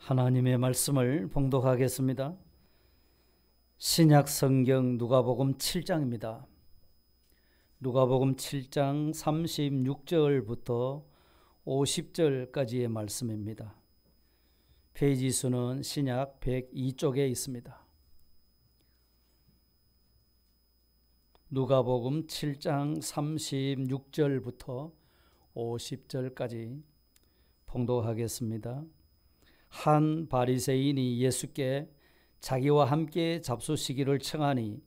하나님의 말씀을 봉독하겠습니다. 신약 성경 누가복음 7장입니다. 누가복음 7장 36절부터 50절까지의 말씀입니다. 페이지 수는 신약 102쪽에 있습니다. 누가복음 7장 36절부터 50절까지 봉독하겠습니다. 한 바리새인이 예수께 자기와 함께 잡수시기를 청하니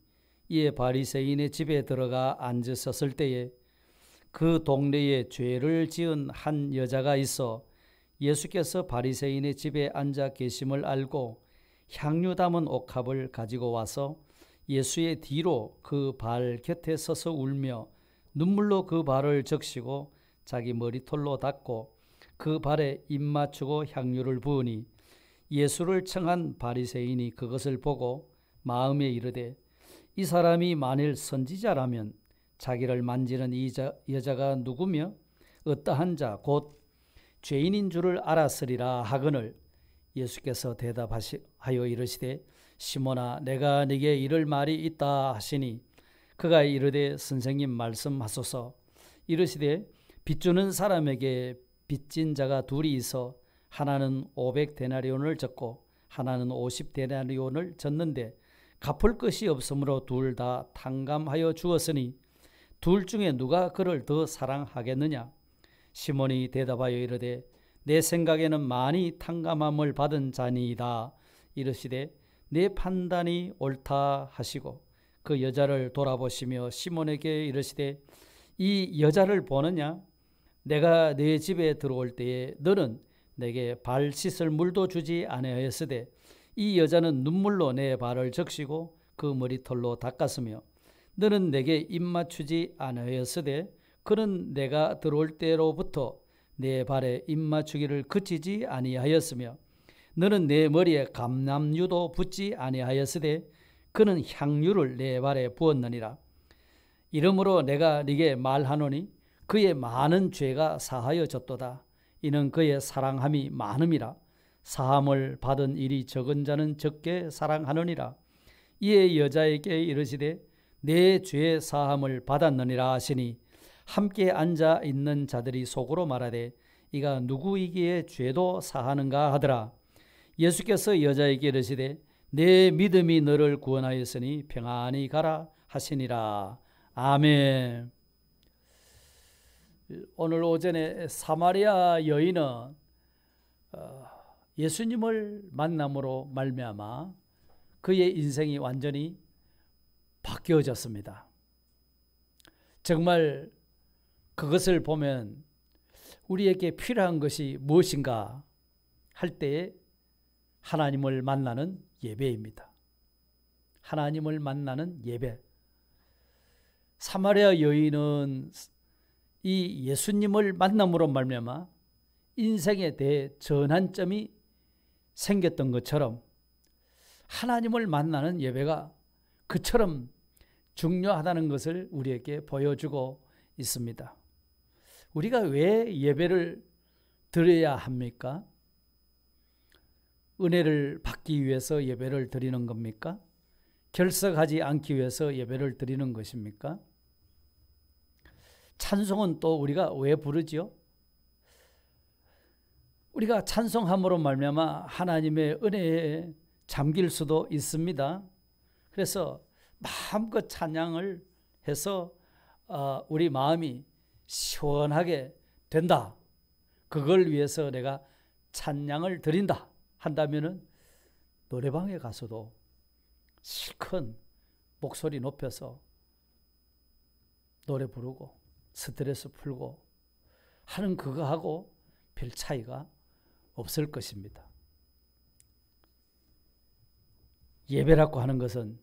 이에 바리새인의 집에 들어가 앉으셨을 때에 그 동네에 죄를 지은 한 여자가 있어 예수께서 바리새인의 집에 앉아 계심을 알고 향유 담은 옥합을 가지고 와서 예수의 뒤로 그 발 곁에 서서 울며 눈물로 그 발을 적시고 자기 머리털로 닦고 그 발에 입 맞추고 향유를 부으니 예수를 청한 바리새인이 그것을 보고 마음에 이르되 이 사람이 만일 선지자라면 자기를 만지는 이 여자가 누구며 어떠한 자 곧 죄인인 줄을 알았으리라 하거늘 예수께서 대답하여 이르시되 시몬아 내가 네게 이를 말이 있다 하시니 그가 이르되 선생님 말씀하소서. 이르시되 빚주는 사람에게 빚진 자가 둘이 있어 하나는 500데나리온을 졌고 하나는 50데나리온을 졌는데 갚을 것이 없으므로 둘 다 탕감하여 주었으니 둘 중에 누가 그를 더 사랑하겠느냐. 시몬이 대답하여 이르되 내 생각에는 많이 탕감함을 받은 자니이다. 이르시되 내 판단이 옳다 하시고 그 여자를 돌아보시며 시몬에게 이르시되 이 여자를 보느냐. 내가 네 집에 들어올 때에 너는 내게 발 씻을 물도 주지 아니하였으되 이 여자는 눈물로 내 발을 적시고 그 머리털로 닦았으며 너는 내게 입 맞추지 아니하였으되 그는 내가 들어올 때로부터 내 발에 입 맞추기를 그치지 아니하였으며 너는 내 머리에 감람유도 붓지 아니하였으되 그는 향유를 내 발에 부었느니라. 이러므로 내가 네게 말하노니 그의 많은 죄가 사하여졌도다. 이는 그의 사랑함이 많음이라. 사함을 받은 일이 적은 자는 적게 사랑하느니라. 이에 여자에게 이르시되 내 죄 사함을 받았느니라 하시니 함께 앉아 있는 자들이 속으로 말하되 이가 누구이기에 죄도 사하는가 하더라. 예수께서 여자에게 이르시되 내 믿음이 너를 구원하였으니 평안히 가라 하시니라. 아멘. 오늘 오전에 사마리아 여인은 예수님을 만남으로 말미암아 그의 인생이 완전히 바뀌어졌습니다. 정말 그것을 보면 우리에게 필요한 것이 무엇인가 할 때에 하나님을 만나는 예배입니다. 하나님을 만나는 예배. 사마리아 여인은 이 예수님을 만남으로 말미암아 인생에 대해 전환점이 생겼던 것처럼 하나님을 만나는 예배가 그처럼 중요하다는 것을 우리에게 보여주고 있습니다. 우리가 왜 예배를 드려야 합니까? 은혜를 받기 위해서 예배를 드리는 겁니까? 결석하지 않기 위해서 예배를 드리는 것입니까? 찬송은 또 우리가 왜 부르지요? 우리가 찬송함으로 말미암아 하나님의 은혜에 잠길 수도 있습니다. 그래서 마음껏 찬양을 해서 우리 마음이 시원하게 된다. 그걸 위해서 내가 찬양을 드린다 한다면은 노래방에 가서도 실컷 목소리 높여서 노래 부르고 스트레스 풀고 하는 그거하고 별 차이가 없을 것입니다. 예배라고 하는 것은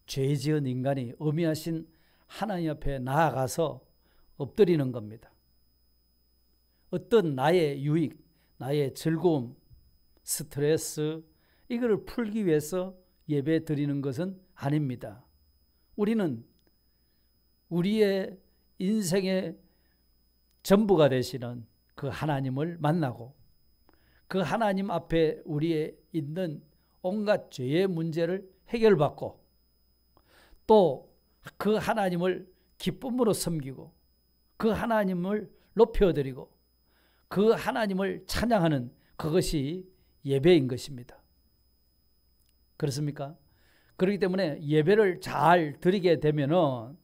죄 지은 인간이 어미하신 하나님 앞에 나아가서 엎드리는 겁니다. 어떤 나의 유익, 나의 즐거움, 스트레스 이거를 풀기 위해서 예배 드리는 것은 아닙니다. 우리는 우리의 인생의 전부가 되시는 그 하나님을 만나고 그 하나님 앞에 우리의 있는 온갖 죄의 문제를 해결받고 또 그 하나님을 기쁨으로 섬기고 그 하나님을 높여드리고 그 하나님을 찬양하는 그것이 예배인 것입니다. 그렇습니까? 그렇기 때문에 예배를 잘 드리게 되면은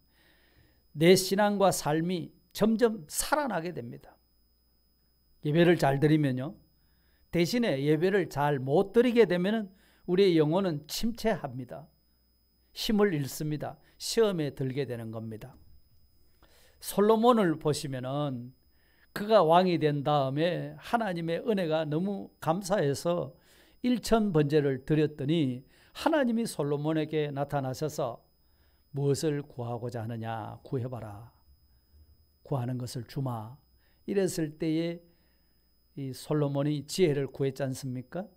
내 신앙과 삶이 점점 살아나게 됩니다. 예배를 잘 드리면요. 대신에 예배를 잘 못 드리게 되면은 우리의 영혼은 침체합니다. 힘을 잃습니다. 시험에 들게 되는 겁니다. 솔로몬을 보시면은 그가 왕이 된 다음에 하나님의 은혜가 너무 감사해서 1000번제를 드렸더니 하나님이 솔로몬에게 나타나셔서 무엇을 구하고자 하느냐 구해봐라. 구하는 것을 주마. 이랬을 때에 이 솔로몬이 지혜를 구했지 않습니까?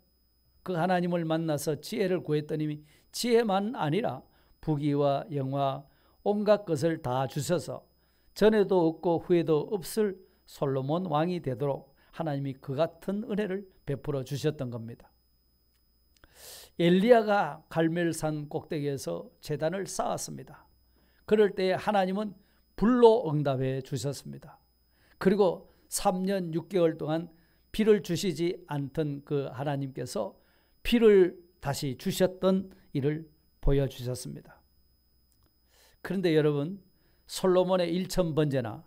그 하나님을 만나서 지혜를 구했더니 지혜만 아니라 부귀와 영화 온갖 것을 다 주셔서 전에도 없고 후에도 없을 솔로몬 왕이 되도록 하나님이 그 같은 은혜를 베풀어 주셨던 겁니다. 엘리야가 갈멜산 꼭대기에서 제단을 쌓았습니다. 그럴 때 하나님은 불로 응답해 주셨습니다. 그리고 3년 6개월 동안 비를 주시지 않던 그 하나님께서 비를 다시 주셨던 일을 보여주셨습니다. 그런데 여러분, 솔로몬의 1000번제나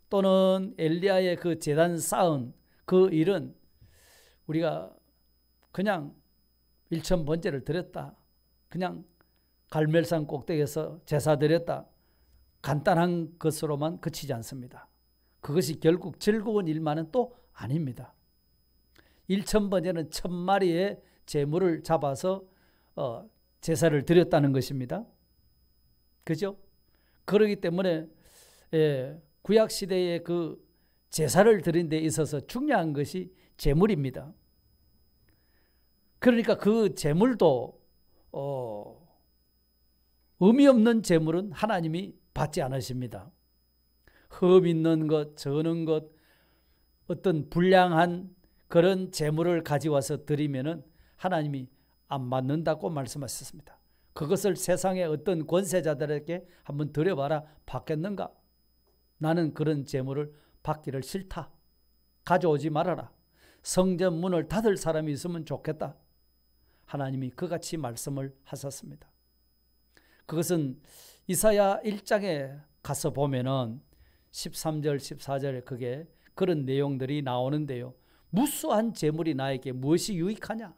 또는 엘리야의 그 제단 쌓은 그 일은 우리가 그냥 1000번제를 드렸다, 그냥 갈멜산 꼭대기에서 제사 드렸다, 간단한 것으로만 그치지 않습니다. 그것이 결국 즐거운 일만은 또 아닙니다. 1000번제는 1000마리의 제물을 잡아서 제사를 드렸다는 것입니다. 그죠? 그렇기 때문에 구약시대의 그 제사를 드린 데 있어서 중요한 것이 제물입니다. 그러니까 그 제물도 의미 없는 제물은 하나님이 받지 않으십니다. 흠 있는 것, 저는 것, 어떤 불량한 그런 제물을 가져와서 드리면은 하나님이 안 받는다고 말씀하셨습니다. 그것을 세상의 어떤 권세자들에게 한번 드려봐라. 받겠는가? 나는 그런 제물을 받기를 싫다. 가져오지 말아라. 성전 문을 닫을 사람이 있으면 좋겠다. 하나님이 그같이 말씀을 하셨습니다. 그것은 이사야 1장에 가서 보면은 13절, 14절에 그게 그런 내용들이 나오는데요. 무수한 제물이 나에게 무엇이 유익하냐?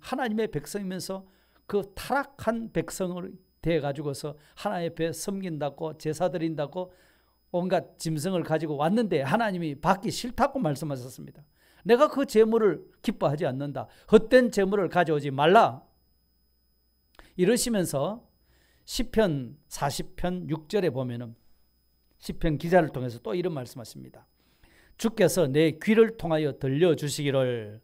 하나님의 백성이면서 그 타락한 백성을 대해가지고서 하나님 앞에 섬긴다고 제사 드린다고 온갖 짐승을 가지고 왔는데 하나님이 받기 싫다고 말씀하셨습니다. 내가 그 제물을 기뻐하지 않는다. 헛된 제물을 가져오지 말라. 이러시면서 시편 40편 6절에 보면은 시편 기자를 통해서 또 이런 말씀하십니다. 주께서 내 귀를 통하여 들려주시기를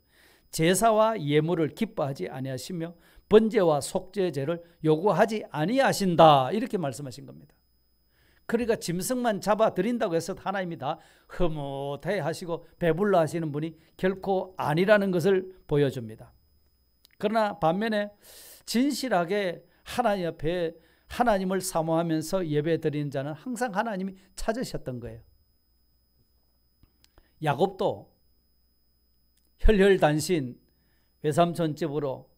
제사와 예물을 기뻐하지 아니하시며 번제와 속죄제를 요구하지 아니하신다. 이렇게 말씀하신 겁니다. 그러니까 짐승만 잡아 드린다고 해서 하나님이 다 흐뭇해 하시고 배불러 하시는 분이 결코 아니라는 것을 보여줍니다. 그러나 반면에 진실하게 하나님 앞에 하나님을 사모하면서 예배 드리는 자는 항상 하나님이 찾으셨던 거예요. 야곱도 혈혈단신 외삼촌 집으로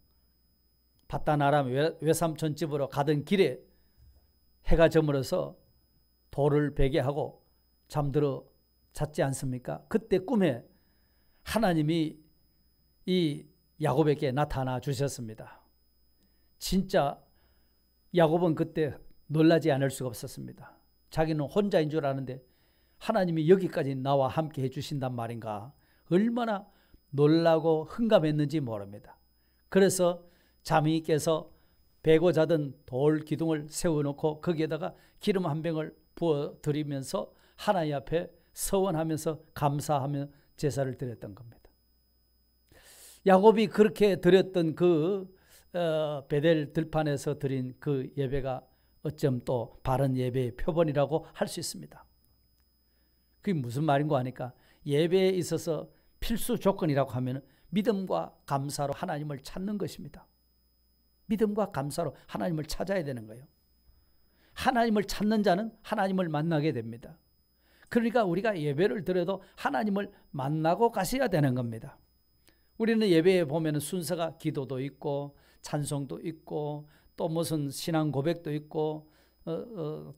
밧단-아람 외삼촌 집으로 가던 길에 해가 저물어서 돌을 베게 하고 잠들어 잤지 않습니까? 그때 꿈에 하나님이 이 야곱에게 나타나 주셨습니다. 진짜 야곱은 그때 놀라지 않을 수가 없었습니다. 자기는 혼자인 줄 아는데 하나님이 여기까지 나와 함께 해주신단 말인가, 얼마나 놀라고 흥감했는지 모릅니다. 그래서 잠이 깨서 베고 자던 돌 기둥을 세워놓고 거기에다가 기름 한 병을 부어드리면서 하나님 앞에 서원하면서 감사하며 제사를 드렸던 겁니다. 야곱이 그렇게 드렸던 그 베델 들판에서 드린 그 예배가 어쩜 또 바른 예배의 표본이라고 할 수 있습니다. 그게 무슨 말인가 하니까 예배에 있어서 필수 조건이라고 하면 믿음과 감사로 하나님을 찾는 것입니다. 믿음과 감사로 하나님을 찾아야 되는 거예요. 하나님을 찾는 자는 하나님을 만나게 됩니다. 그러니까 우리가 예배를 드려도 하나님을 만나고 가셔야 되는 겁니다. 우리는 예배에 보면 순서가 기도도 있고 찬송도 있고 또 무슨 신앙 고백도 있고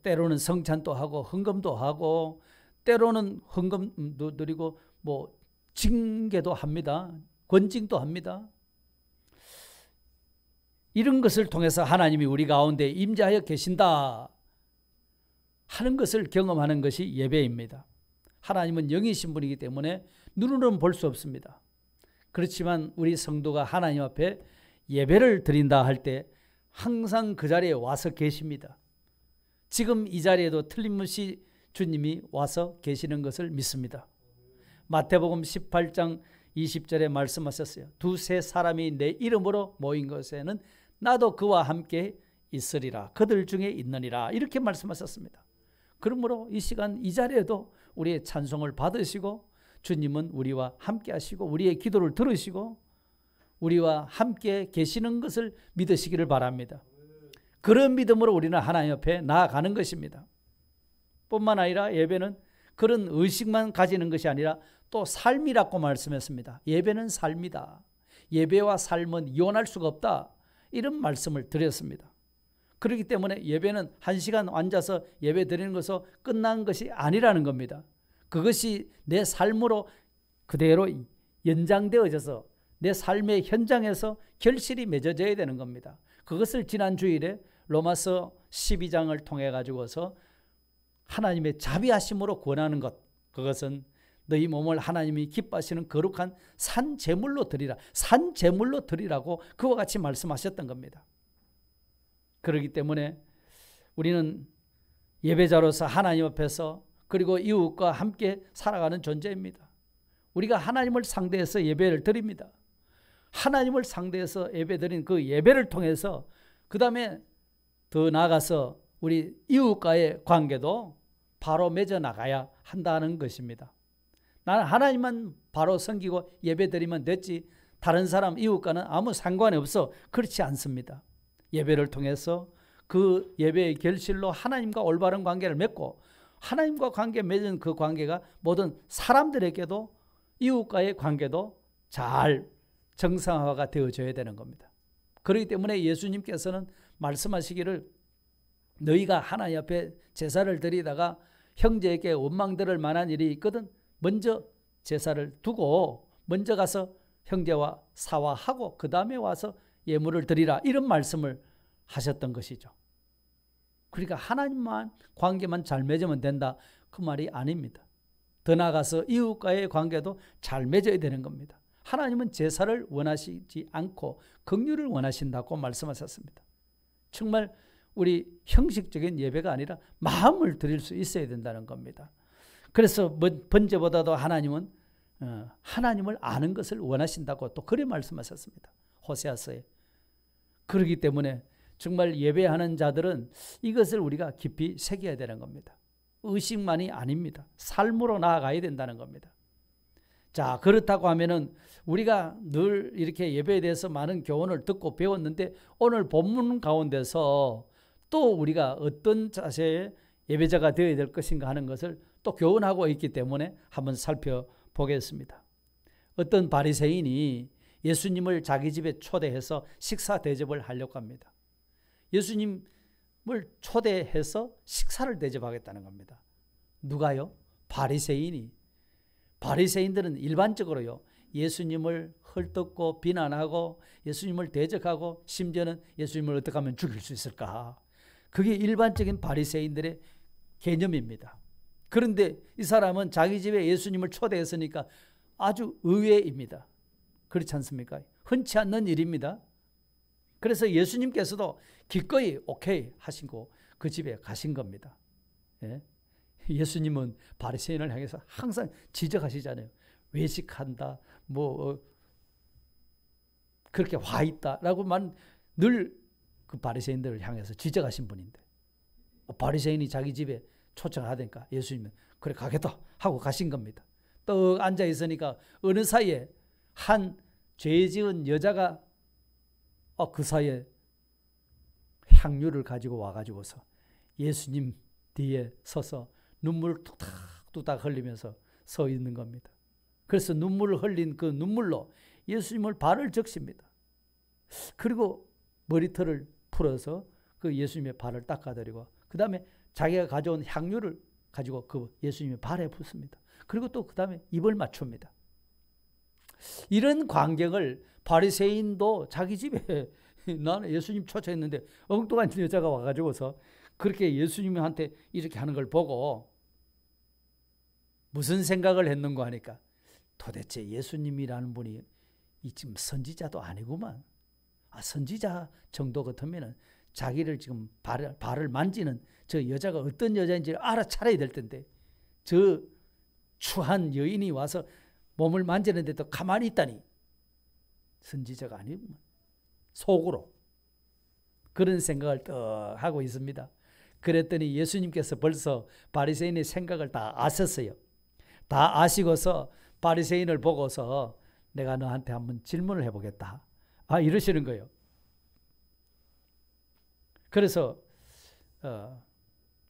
때로는 성찬도 하고 헌금도 하고 때로는 헌금도 드리고 뭐 징계도 합니다. 권징도 합니다. 이런 것을 통해서 하나님이 우리 가운데 임재하여 계신다 하는 것을 경험하는 것이 예배입니다. 하나님은 영이신 분이기 때문에 눈으로는 볼 수 없습니다. 그렇지만 우리 성도가 하나님 앞에 예배를 드린다 할 때 항상 그 자리에 와서 계십니다. 지금 이 자리에도 틀림없이 주님이 와서 계시는 것을 믿습니다. 마태복음 18장 20절에 말씀하셨어요. 두세 사람이 내 이름으로 모인 것에는 나도 그와 함께 있으리라. 그들 중에 있느니라. 이렇게 말씀하셨습니다. 그러므로 이 시간 이 자리에도 우리의 찬송을 받으시고 주님은 우리와 함께 하시고 우리의 기도를 들으시고 우리와 함께 계시는 것을 믿으시기를 바랍니다. 그런 믿음으로 우리는 하나님 앞에 나아가는 것입니다. 뿐만 아니라 예배는 그런 의식만 가지는 것이 아니라 또 삶이라고 말씀했습니다. 예배는 삶이다. 예배와 삶은 이혼할 수가 없다. 이런 말씀을 드렸습니다. 그렇기 때문에 예배는 1시간 앉아서 예배 드리는 것으로 끝난 것이 아니라는 겁니다. 그것이 내 삶으로 그대로 연장되어져서 내 삶의 현장에서 결실이 맺어져야 되는 겁니다. 그것을 지난 주일에 로마서 12장을 통해 가지고서 하나님의 자비하심으로 권하는 것, 그것은 너희 몸을 하나님이 기뻐하시는 거룩한 산제물로 드리라. 산제물로 드리라고 그와 같이 말씀하셨던 겁니다. 그렇기 때문에 우리는 예배자로서 하나님 앞에서 그리고 이웃과 함께 살아가는 존재입니다. 우리가 하나님을 상대해서 예배를 드립니다. 하나님을 상대해서 예배 드린 그 예배를 통해서 그 다음에 더 나아가서 우리 이웃과의 관계도 바로 맺어 나가야 한다는 것입니다. 나는 하나님만 바로 섬기고 예배 드리면 됐지 다른 사람 이웃과는 아무 상관이 없어. 그렇지 않습니다. 예배를 통해서 그 예배의 결실로 하나님과 올바른 관계를 맺고 하나님과 관계 맺은 그 관계가 모든 사람들에게도 이웃과의 관계도 잘 정상화가 되어져야 되는 겁니다. 그렇기 때문에 예수님께서는 말씀하시기를 너희가 하나님 앞에 제사를 드리다가 형제에게 원망들을 만한 일이 있거든 먼저 제사를 두고 먼저 가서 형제와 사화하고 그 다음에 와서 예물을 드리라 이런 말씀을 하셨던 것이죠. 그러니까 하나님만 관계만 잘 맺으면 된다 그 말이 아닙니다. 더 나아가서 이웃과의 관계도 잘 맺어야 되는 겁니다. 하나님은 제사를 원하시지 않고 긍휼을 원하신다고 말씀하셨습니다. 정말 우리 형식적인 예배가 아니라 마음을 드릴 수 있어야 된다는 겁니다. 그래서 번제보다도 하나님은 하나님을 아는 것을 원하신다고 또 그래 말씀하셨습니다. 호세아서에. 그렇기 때문에 정말 예배하는 자들은 이것을 우리가 깊이 새겨야 되는 겁니다. 의식만이 아닙니다. 삶으로 나아가야 된다는 겁니다. 자, 그렇다고 하면은 우리가 늘 이렇게 예배에 대해서 많은 교훈을 듣고 배웠는데 오늘 본문 가운데서 또 우리가 어떤 자세의 예배자가 되어야 될 것인가 하는 것을 또 교훈하고 있기 때문에 한번 살펴보겠습니다. 어떤 바리새인이 예수님을 자기 집에 초대해서 식사 대접을 하려고 합니다. 예수님을 초대해서 식사를 대접하겠다는 겁니다. 누가요? 바리새인이. 바리새인들은 일반적으로요 예수님을 헐뜯고 비난하고 예수님을 대적하고 심지어는 예수님을 어떻게 하면 죽일 수 있을까? 그게 일반적인 바리새인들의 개념입니다. 그런데 이 사람은 자기 집에 예수님을 초대했으니까 아주 의외입니다. 그렇지 않습니까? 흔치 않는 일입니다. 그래서 예수님께서도 기꺼이 오케이 하시고 그 집에 가신 겁니다. 예? 예수님은 바리새인을 향해서 항상 지적하시잖아요. 외식한다, 그렇게 화 있다라고만 늘 그 바리새인들을 향해서 지적하신 분인데 바리새인이 자기 집에 초청하니까 예수님은 그래 가겠다 하고 가신 겁니다. 떡 앉아 있으니까 어느 사이에 한 죄 지은 여자가 그 사이에 향유를 가지고 와가지고서 예수님 뒤에 서서 눈물을 뚝딱뚝딱 흘리면서 서 있는 겁니다. 그래서 눈물을 흘린 그 눈물로 예수님을 발을 적십니다. 그리고 머리털을 풀어서 그 예수님의 발을 닦아드리고 그 다음에 자기가 가져온 향유를 가지고 그 예수님의 발에 붓습니다. 그리고 또 그 다음에 입을 맞춥니다. 이런 광경을 바리새인도 자기 집에 나는 예수님 초청했는데 엉뚱한 여자가 와가지고서 그렇게 예수님한테 이렇게 하는 걸 보고 무슨 생각을 했는가 하니까 도대체 예수님이라는 분이 지금 선지자도 아니구만. 선지자 정도 같으면 자기를 지금 발을 만지는 저 여자가 어떤 여자인지 알아차려야 될 텐데 저 추한 여인이 와서 몸을 만지는데도 가만히 있다니 선지자가 아니구만. 속으로 그런 생각을 또 하고 있습니다. 그랬더니 예수님께서 벌써 바리새인의 생각을 다 아셨어요. 다 아시고서 바리새인을 보고서 내가 너한테 한번 질문을 해보겠다. 이러시는 거예요. 그래서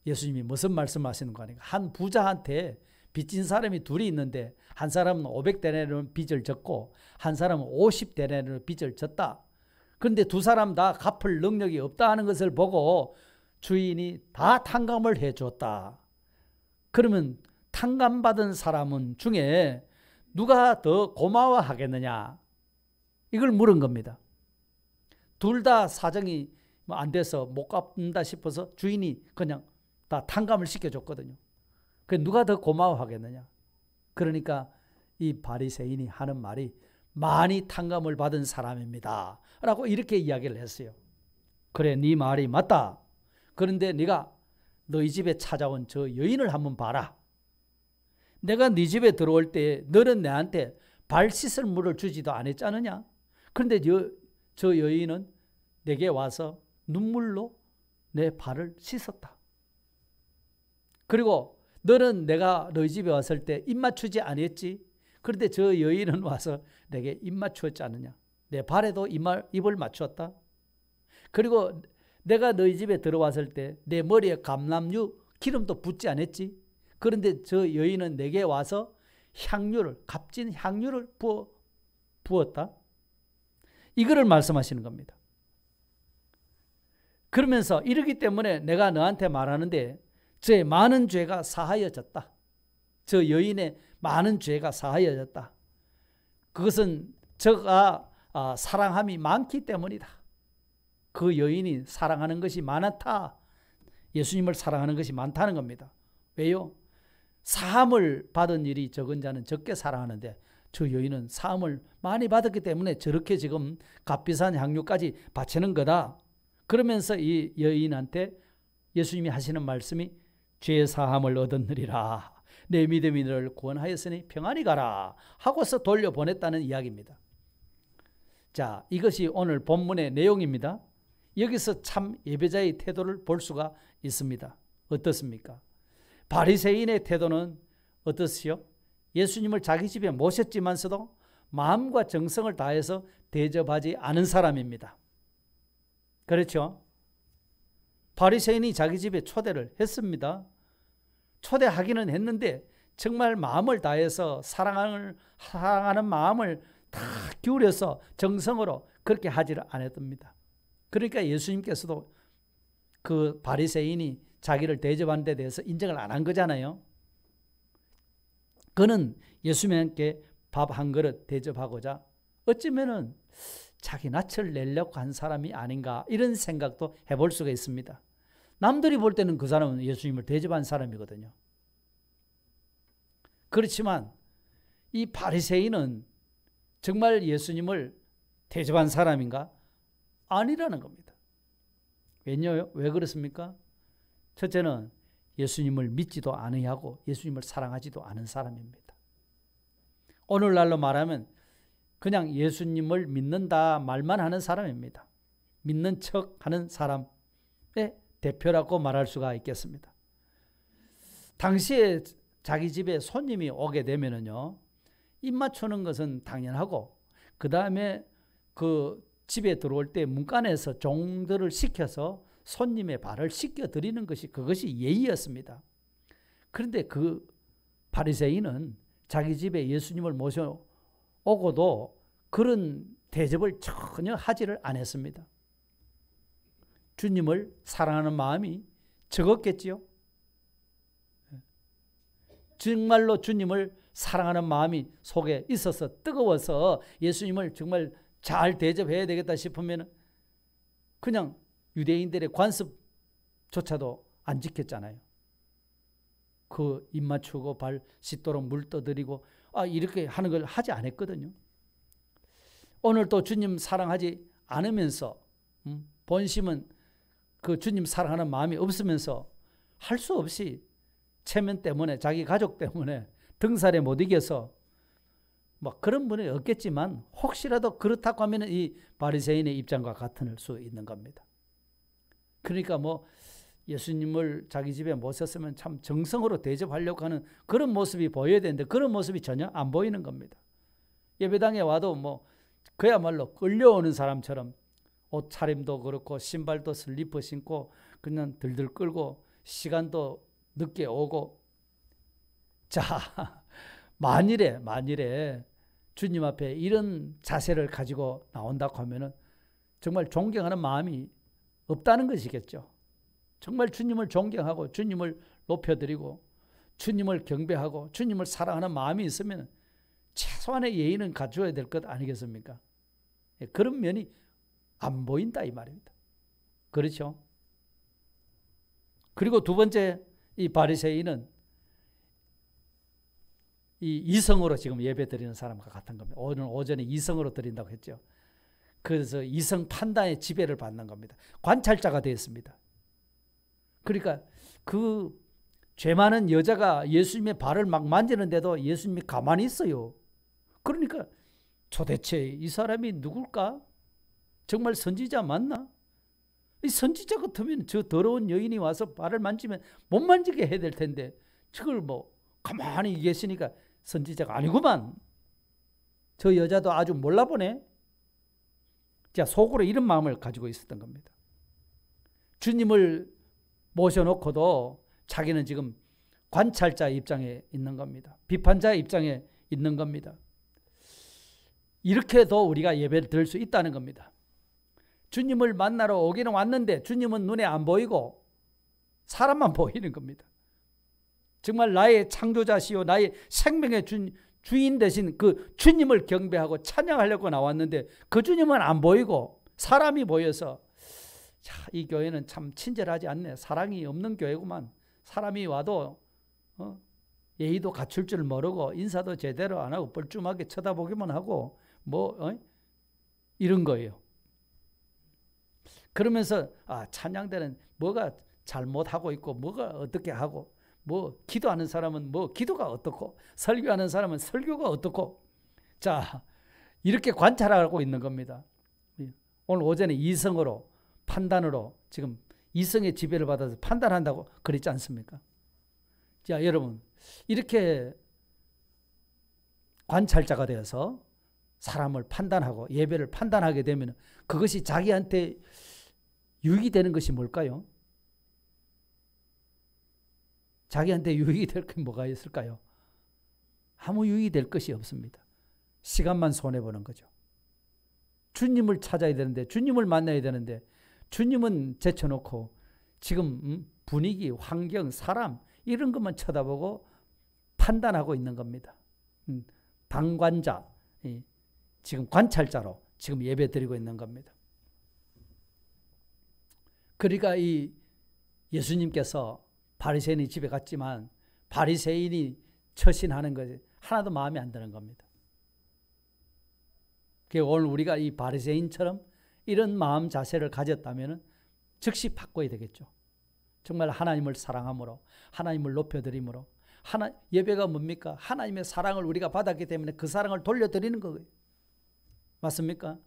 예수님이 무슨 말씀하시는가 하니까 한 부자한테 빚진 사람이 둘이 있는데 한 사람은 500데나리온 빚을 졌고 한 사람은 50데나리온 빚을 졌다. 그런데 두 사람 다 갚을 능력이 없다 하는 것을 보고 주인이 다 탕감을 해줬다. 그러면 탕감받은 사람은 중에 누가 더 고마워하겠느냐? 이걸 물은 겁니다. 둘 다 사정이 안 돼서 못 갚는다 싶어서 주인이 그냥 다 탕감을 시켜줬거든요. 누가 더 고마워하겠느냐? 그러니까 이 바리새인이 하는 말이 많이 탕감을 받은 사람입니다. 라고 이렇게 이야기를 했어요. 그래, 네 말이 맞다. 그런데 네가 너희 집에 찾아온 저 여인을 한번 봐라. 내가 네 집에 들어올 때 너는 내한테 발 씻을 물을 주지도 않았잖느냐? 그런데 저 여인은 내게 와서 눈물로 내 발을 씻었다. 그리고 너는 내가 너희 집에 왔을 때 입 맞추지 않았지? 그런데 저 여인은 와서 내게 입 맞추었지 않느냐? 내 발에도 입을 맞추었다. 그리고 내가 너희 집에 들어왔을 때 내 머리에 감람유 기름도 붓지 않았지? 그런데 저 여인은 내게 와서 값진 향유를 부었다. 이거를 말씀하시는 겁니다. 그러면서 이러기 때문에 내가 너한테 말하는데 저의 많은 죄가 사하여졌다. 저 여인의 많은 죄가 사하여졌다. 그것은 저가 사랑함이 많기 때문이다. 그 여인이 사랑하는 것이 많다. 예수님을 사랑하는 것이 많다는 겁니다. 왜요? 사함을 받은 일이 적은 자는 적게 사랑하는데 저 여인은 사함을 많이 받았기 때문에 저렇게 지금 값비싼 향유까지 바치는 거다. 그러면서 이 여인한테 예수님이 하시는 말씀이 죄 사함을 얻었느리라. 내 믿음이 너를 구원하였으니 평안히 가라 하고서 돌려보냈다는 이야기입니다. 자, 이것이 오늘 본문의 내용입니다. 여기서 참 예배자의 태도를 볼 수가 있습니다. 어떻습니까? 바리새인의 태도는 어떻시요? 예수님을 자기 집에 모셨지만서도 마음과 정성을 다해서 대접하지 않은 사람입니다. 그렇죠? 바리새인이 자기 집에 초대를 했습니다. 초대하기는 했는데 정말 마음을 다해서 사랑하는 마음을 다 기울여서 정성으로 그렇게 하지를 않았답니다. 그러니까 예수님께서도 그 바리새인이 자기를 대접하는 데 대해서 인정을 안 한 거잖아요. 그는 예수님께 밥 한 그릇 대접하고자 어쩌면은 자기 낯을 내려고 한 사람이 아닌가 이런 생각도 해볼 수가 있습니다. 남들이 볼 때는 그 사람은 예수님을 대접한 사람이거든요. 그렇지만 이 바리새인은 정말 예수님을 대접한 사람인가? 아니라는 겁니다. 왜냐요? 왜 그렇습니까? 첫째는 예수님을 믿지도 아니하고 예수님을 사랑하지도 않은 사람입니다. 오늘날로 말하면 그냥 예수님을 믿는다 말만 하는 사람입니다. 믿는 척하는 사람의 대표라고 말할 수가 있겠습니다. 당시에 자기 집에 손님이 오게 되면은요, 입 맞추는 것은 당연하고, 그 다음에 그 집에 들어올 때 문간에서 종들을 시켜서 손님의 발을 씻겨 드리는 것이 그것이 예의였습니다. 그런데 그 바리새인은 자기 집에 예수님을 모셔오고도 그런 대접을 전혀 하지를 않았습니다. 주님을 사랑하는 마음이 적었겠지요. 정말로 주님을 사랑하는 마음이 속에 있어서 뜨거워서 예수님을 정말 잘 대접해야 되겠다 싶으면 그냥 유대인들의 관습조차도 안 지켰잖아요. 그 입 맞추고 발 씻도록 물 떠드리고 이렇게 하는 걸 하지 않았거든요. 오늘 또 주님 사랑하지 않으면서 본심은 그 주님 사랑하는 마음이 없으면서 할 수 없이 체면 때문에 자기 가족 때문에 등살에 못 이겨서 뭐 그런 분이 없겠지만 혹시라도 그렇다고 하면 이 바리새인의 입장과 같을 수 있는 겁니다. 그러니까 뭐 예수님을 자기 집에 모셨으면 참 정성으로 대접하려고 하는 그런 모습이 보여야 되는데 그런 모습이 전혀 안 보이는 겁니다. 예배당에 와도 뭐 그야말로 끌려오는 사람처럼 옷 차림도 그렇고 신발도 슬리퍼 신고 그냥 들들 끌고 시간도 늦게 오고. 자, 만일에 주님 앞에 이런 자세를 가지고 나온다고 하면은 정말 존경하는 마음이 없다는 것이겠죠. 정말 주님을 존경하고 주님을 높여드리고 주님을 경배하고 주님을 사랑하는 마음이 있으면 최소한의 예의는 갖춰야 될 것 아니겠습니까? 그런 면이 안 보인다 이 말입니다. 그렇죠? 그리고 두 번째, 이 바리새인은 이 이성으로 지금 예배 드리는 사람과 같은 겁니다. 오늘 오전에 이성으로 드린다고 했죠. 그래서 이성 판단의 지배를 받는 겁니다. 관찰자가 되었습니다. 그러니까 그 죄 많은 여자가 예수님의 발을 막 만지는데도 예수님이 가만히 있어요. 그러니까 도대체 이 사람이 누굴까? 정말 선지자 맞나? 이 선지자 같으면 저 더러운 여인이 와서 발을 만지면 못 만지게 해야 될 텐데 저걸 뭐 가만히 계시니까 선지자가 아니구만. 저 여자도 아주 몰라보네. 자, 속으로 이런 마음을 가지고 있었던 겁니다. 주님을 모셔놓고도 자기는 지금 관찰자 입장에 있는 겁니다. 비판자 입장에 있는 겁니다. 이렇게도 우리가 예배를 드릴 수 있다는 겁니다. 주님을 만나러 오기는 왔는데 주님은 눈에 안 보이고 사람만 보이는 겁니다. 정말 나의 창조자시요 나의 생명의 주인 되신 그 주님을 경배하고 찬양하려고 나왔는데 그 주님은 안 보이고 사람이 보여서 자, 이 교회는 참 친절하지 않네. 사랑이 없는 교회구만. 사람이 와도 예의도 갖출 줄 모르고 인사도 제대로 안 하고 뻘쭘하게 쳐다보기만 하고 이런 거예요. 그러면서 찬양대는 뭐가 잘못하고 있고 뭐가 어떻게 하고 뭐 기도하는 사람은 뭐 기도가 어떻고 설교하는 사람은 설교가 어떻고 자 이렇게 관찰하고 있는 겁니다. 오늘 오전에 이성으로 판단으로 지금 이성의 지배를 받아서 판단한다고 그랬지 않습니까? 자 여러분 이렇게 관찰자가 되어서 사람을 판단하고 예배를 판단하게 되면 그것이 자기한테 유익이 되는 것이 뭘까요? 자기한테 유익이 될 게 뭐가 있을까요? 아무 유익이 될 것이 없습니다. 시간만 손해보는 거죠. 주님을 찾아야 되는데 주님을 만나야 되는데 주님은 제쳐놓고 지금 분위기, 환경, 사람 이런 것만 쳐다보고 판단하고 있는 겁니다. 방관자, 지금 관찰자로 지금 예배 드리고 있는 겁니다. 그러니까 이 예수님께서 바리새인이 집에 갔지만 바리새인이 처신하는 것이 하나도 마음에 안 드는 겁니다. 오늘 우리가 이 바리새인처럼 이런 마음 자세를 가졌다면 즉시 바꿔야 되겠죠. 정말 하나님을 사랑함으로 하나님을 높여드림으로 예배가 뭡니까? 하나님의 사랑을 우리가 받았기 때문에 그 사랑을 돌려드리는 거예요. 맞습니까?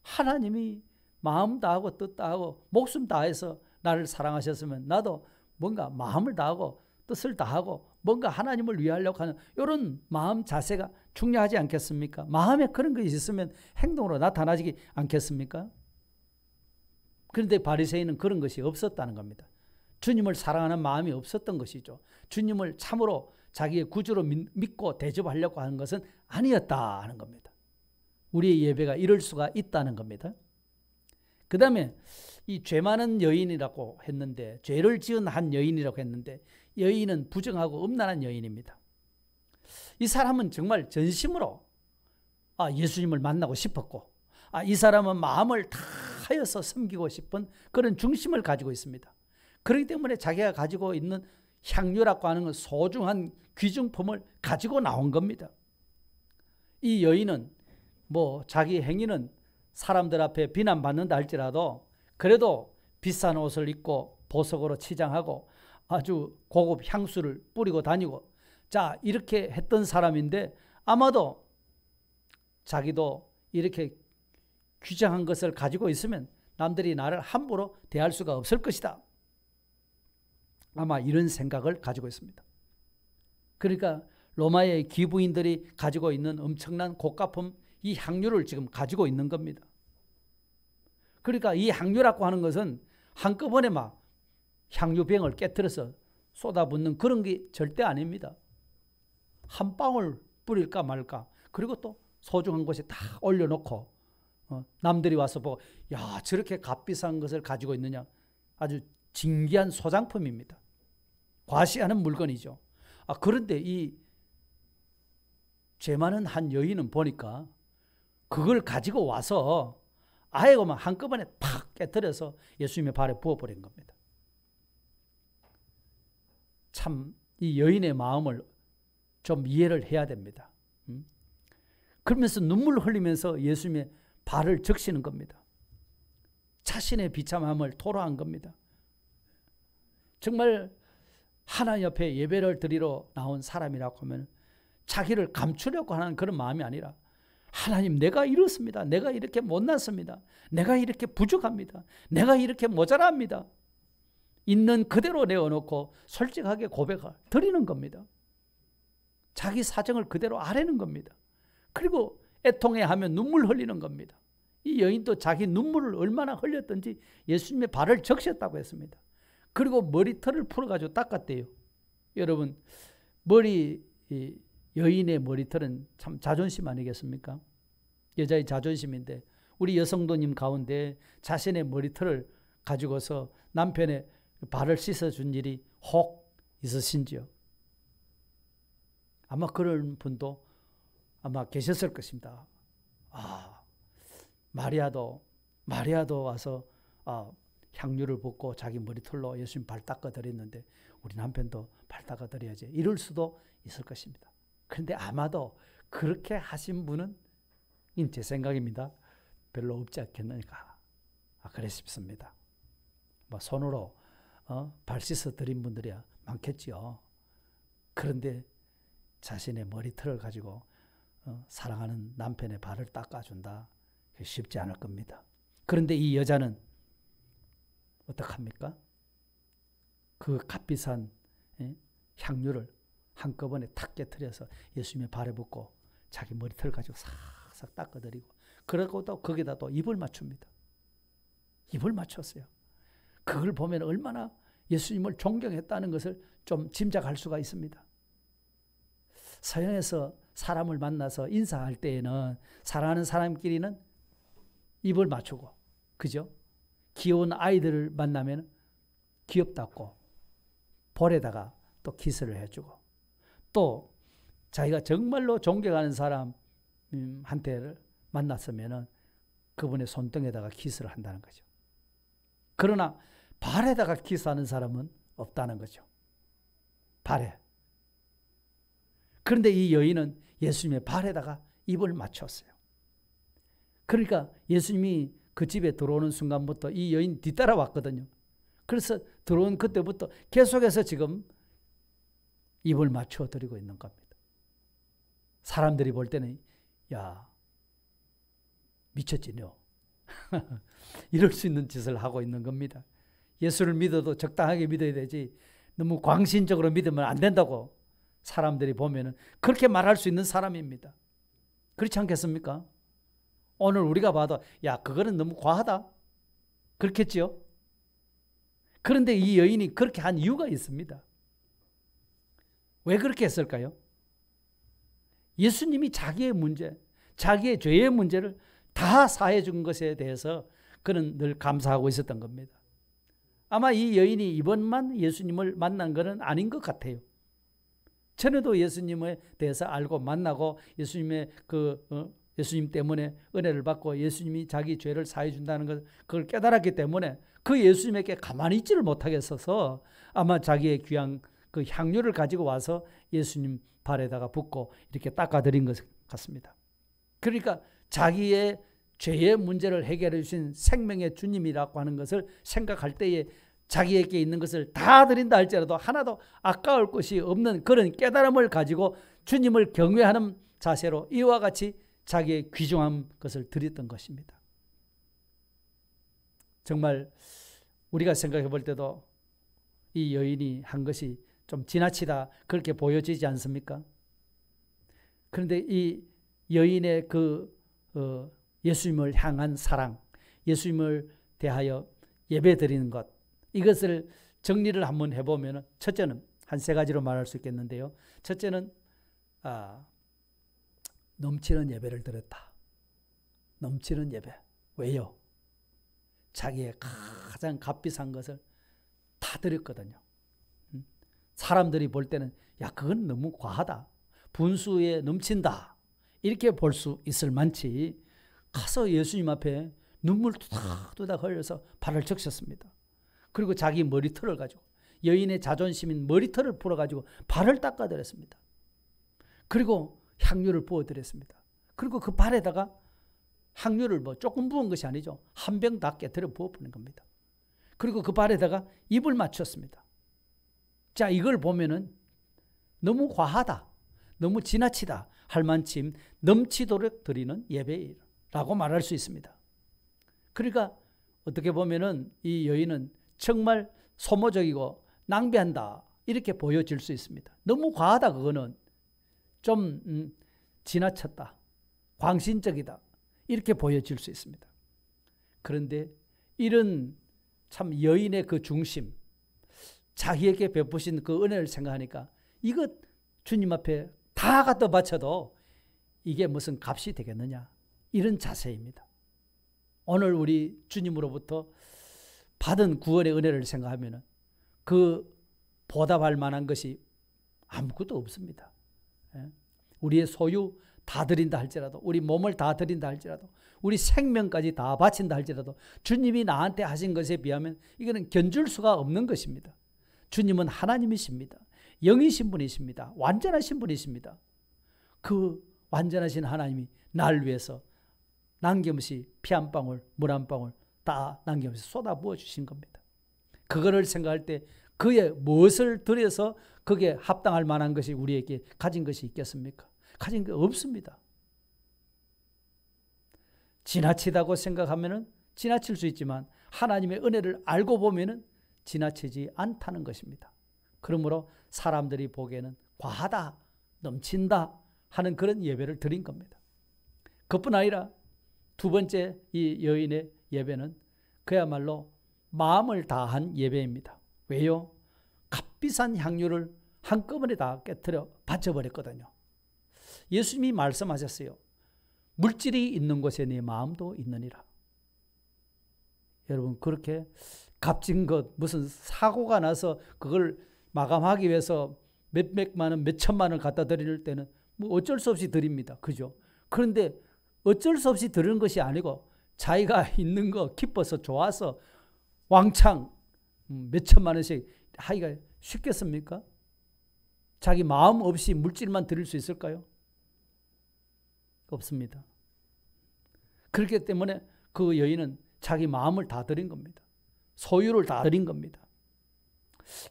하나님이 마음 다하고 뜻 다하고 목숨 다해서 나를 사랑하셨으면 나도 뭔가 마음을 다하고 뜻을 다하고 뭔가 하나님을 위하려고 하는 이런 마음 자세가 중요하지 않겠습니까? 마음에 그런 것이 있으면 행동으로 나타나지 않겠습니까? 그런데 바리새인은 그런 것이 없었다는 겁니다. 주님을 사랑하는 마음이 없었던 것이죠. 주님을 참으로 자기의 구주로 믿고 대접하려고 하는 것은 아니었다 하는 겁니다. 우리의 예배가 이럴 수가 있다는 겁니다. 그 다음에 이 죄 많은 여인이라고 했는데, 죄를 지은 한 여인이라고 했는데, 여인은 부정하고 음란한 여인입니다. 이 사람은 정말 전심으로 예수님을 만나고 싶었고, 이 사람은 마음을 다하여서 섬기고 싶은 그런 중심을 가지고 있습니다. 그렇기 때문에 자기가 가지고 있는 향유라고 하는 건 소중한 귀중품을 가지고 나온 겁니다. 이 여인은 자기 행위는 사람들 앞에 비난받는다 할지라도 그래도 비싼 옷을 입고 보석으로 치장하고 아주 고급 향수를 뿌리고 다니고, 자, 이렇게 했던 사람인데 아마도 자기도 이렇게 귀중한 것을 가지고 있으면 남들이 나를 함부로 대할 수가 없을 것이다. 아마 이런 생각을 가지고 있습니다. 그러니까 로마의 귀부인들이 가지고 있는 엄청난 고가품, 이 향유를 지금 가지고 있는 겁니다. 그러니까 이 향유라고 하는 것은 한꺼번에 막 향유병을 깨트려서 쏟아붓는 그런 게 절대 아닙니다. 한 방울 뿌릴까 말까, 그리고 또 소중한 것에 다 올려놓고 남들이 와서 보고, 야, 저렇게 값비싼 것을 가지고 있느냐. 아주 진귀한 소장품입니다. 과시하는 물건이죠. 그런데 이 죄 많은 한 여인은 보니까 그걸 가지고 와서 아예 그만 한꺼번에 팍 깨뜨려서 예수님의 발에 부어버린 겁니다. 참 이 여인의 마음을 좀 이해를 해야 됩니다. 그러면서 눈물을 흘리면서 예수님의 발을 적시는 겁니다. 자신의 비참함을 토로한 겁니다. 정말 하나님 옆에 예배를 드리러 나온 사람이라고 하면 자기를 감추려고 하는 그런 마음이 아니라, 하나님, 내가 이렇습니다. 내가 이렇게 못났습니다. 내가 이렇게 부족합니다. 내가 이렇게 모자랍니다. 있는 그대로 내어놓고 솔직하게 고백을 드리는 겁니다. 자기 사정을 그대로 아뢰는 겁니다. 그리고 애통해하면 눈물 흘리는 겁니다. 이 여인도 자기 눈물을 얼마나 흘렸던지 예수님의 발을 적셨다고 했습니다. 그리고 머리털을 풀어가지고 닦았대요. 여러분, 여인의 머리털은 참 자존심 아니겠습니까? 여자의 자존심인데, 우리 여성도님 가운데 자신의 머리털을 가지고서 남편의 발을 씻어준 일이 혹 있으신지요? 아마 그런 분도 아마 계셨을 것입니다. 마리아도 와서 향유를 붓고 자기 머리털로 예수님 발 닦아드렸는데 우리 남편도 발 닦아드려야지, 이럴 수도 있을 것입니다. 그런데 아마도 그렇게 하신 분은, 제 생각입니다, 별로 없지 않겠는가, 그래 싶습니다. 손으로 발 씻어 드린 분들이야 많겠지요. 그런데 자신의 머리털을 가지고 사랑하는 남편의 발을 닦아준다, 쉽지 않을 겁니다. 그런데 이 여자는 어떡합니까? 그 값비싼 향유를 한꺼번에 탁 깨트려서 예수님의 발에 붓고 자기 머리털 가지고 싹싹 닦아드리고, 그러고 또 거기다 또 입을 맞춥니다. 입을 맞췄어요. 그걸 보면 얼마나 예수님을 존경했다는 것을 좀 짐작할 수가 있습니다. 서양에서 사람을 만나서 인사할 때에는 사랑하는 사람끼리는 입을 맞추고, 그죠? 귀여운 아이들을 만나면 귀엽다고 볼에다가 또 키스를 해주고, 또 자기가 정말로 존경하는 사람한테를 만났으면 그분의 손등에다가 키스를 한다는 거죠. 그러나 발에다가 키스하는 사람은 없다는 거죠. 발에. 그런데 이 여인은 예수님의 발에다가 입을 맞췄어요. 그러니까 예수님이 그 집에 들어오는 순간부터 이 여인 뒤따라 왔거든요. 그래서 들어온 그때부터 계속해서 지금 입을 맞춰 드리고 있는 겁니다. 사람들이 볼 때는, 야, 미쳤지 너. 이럴 수 있는 짓을 하고 있는 겁니다. 예수를 믿어도 적당하게 믿어야 되지, 너무 광신적으로 믿으면 안 된다고 사람들이 보면은 그렇게 말할 수 있는 사람입니다. 그렇지 않겠습니까? 오늘 우리가 봐도 야, 그거는 너무 과하다. 그렇겠지요? 그런데 이 여인이 그렇게 한 이유가 있습니다. 왜 그렇게 했을까요? 예수님이 자기의 문제, 자기의 죄의 문제를 다 사해 준 것에 대해서 그는 늘 감사하고 있었던 겁니다. 아마 이 여인이 이번만 예수님을 만난 것은 아닌 것 같아요. 전에도 예수님에 대해서 알고 만나고 예수님의 예수님 때문에 은혜를 받고 예수님이 자기 죄를 사해 준다는 것, 그걸 깨달았기 때문에 그 예수님에게 가만히 있지를 못하겠어서 아마 자기의 귀한 그 향유를 가지고 와서 예수님 발에다가 붓고 이렇게 닦아드린 것 같습니다. 그러니까 자기의 죄의 문제를 해결해 주신 생명의 주님이라고 하는 것을 생각할 때에 자기에게 있는 것을 다 드린다 할지라도 하나도 아까울 것이 없는 그런 깨달음을 가지고 주님을 경외하는 자세로 이와 같이 자기의 귀중한 것을 드렸던 것입니다. 정말 우리가 생각해 볼 때도 이 여인이 한 것이 좀 지나치다 그렇게 보여지지 않습니까? 그런데 이 여인의 예수님을 향한 사랑, 예수님을 대하여 예배드리는 것, 이것을 정리를 한번 해보면 첫째는 한 세 가지로 말할 수 있겠는데요. 첫째는 넘치는 예배를 드렸다. 넘치는 예배. 왜요? 자기의 가장 값비싼 것을 다 드렸거든요. 사람들이 볼 때는 야, 그건 너무 과하다. 분수에 넘친다. 이렇게 볼 수 있을 만치 가서 예수님 앞에 눈물 투닥투닥 흘려서 발을 적셨습니다. 그리고 자기 머리털을 가지고 여인의 자존심인 머리털을 풀어가지고 발을 닦아드렸습니다. 그리고 향유를 부어드렸습니다. 그리고 그 발에다가 향유를 조금 부은 것이 아니죠. 한 병 다 깨트려 부어버린 겁니다. 그리고 그 발에다가 입을 맞췄습니다. 자, 이걸 보면은 너무 과하다, 너무 지나치다 할 만큼 넘치도록 드리는 예배라고 말할 수 있습니다. 그러니까 어떻게 보면은 이 여인은 정말 소모적이고 낭비한다 이렇게 보여질 수 있습니다. 너무 과하다, 그거는 좀 지나쳤다, 광신적이다 이렇게 보여질 수 있습니다. 그런데 이런 참 여인의 그 중심, 자기에게 베푸신 그 은혜를 생각하니까 이것 주님 앞에 다 갖다 바쳐도 이게 무슨 값이 되겠느냐, 이런 자세입니다. 오늘 우리 주님으로부터 받은 구원의 은혜를 생각하면 그 보답할 만한 것이 아무것도 없습니다. 우리의 소유 다 드린다 할지라도, 우리 몸을 다 드린다 할지라도, 우리 생명까지 다 바친다 할지라도 주님이 나한테 하신 것에 비하면 이거는 견줄 수가 없는 것입니다. 주님은 하나님이십니다. 영이신 분이십니다. 완전하신 분이십니다. 그 완전하신 하나님이 날 위해서 남김없이 피 한 방울, 물 한 방울 다 남김없이 쏟아부어 주신 겁니다. 그거를 생각할 때 그의 무엇을 들여서 그게 합당할 만한 것이 우리에게 가진 것이 있겠습니까? 가진 게 없습니다. 지나치다고 생각하면 지나칠 수 있지만 하나님의 은혜를 알고 보면 지나치지 않다는 것입니다. 그러므로 사람들이 보기에는 과하다, 넘친다 하는 그런 예배를 드린 겁니다. 그뿐 아니라 두 번째 이 여인의 예배는 그야말로 마음을 다한 예배입니다. 왜요? 값비싼 향유를 한꺼번에 다 깨트려 바쳐버렸거든요. 예수님이 말씀하셨어요. 물질이 있는 곳에 네 마음도 있느니라. 여러분, 그렇게 값진 것, 무슨 사고가 나서 그걸 마감하기 위해서 몇백만 원, 몇천만 원 갖다 드릴 때는 뭐 어쩔 수 없이 드립니다. 그죠? 그런데 어쩔 수 없이 드리는 것이 아니고 자기가 있는 거 기뻐서 좋아서 왕창 몇천만 원씩 하기가 쉽겠습니까? 자기 마음 없이 물질만 드릴 수 있을까요? 없습니다. 그렇기 때문에 그 여인은 자기 마음을 다 드린 겁니다. 소유를 다 드린 겁니다.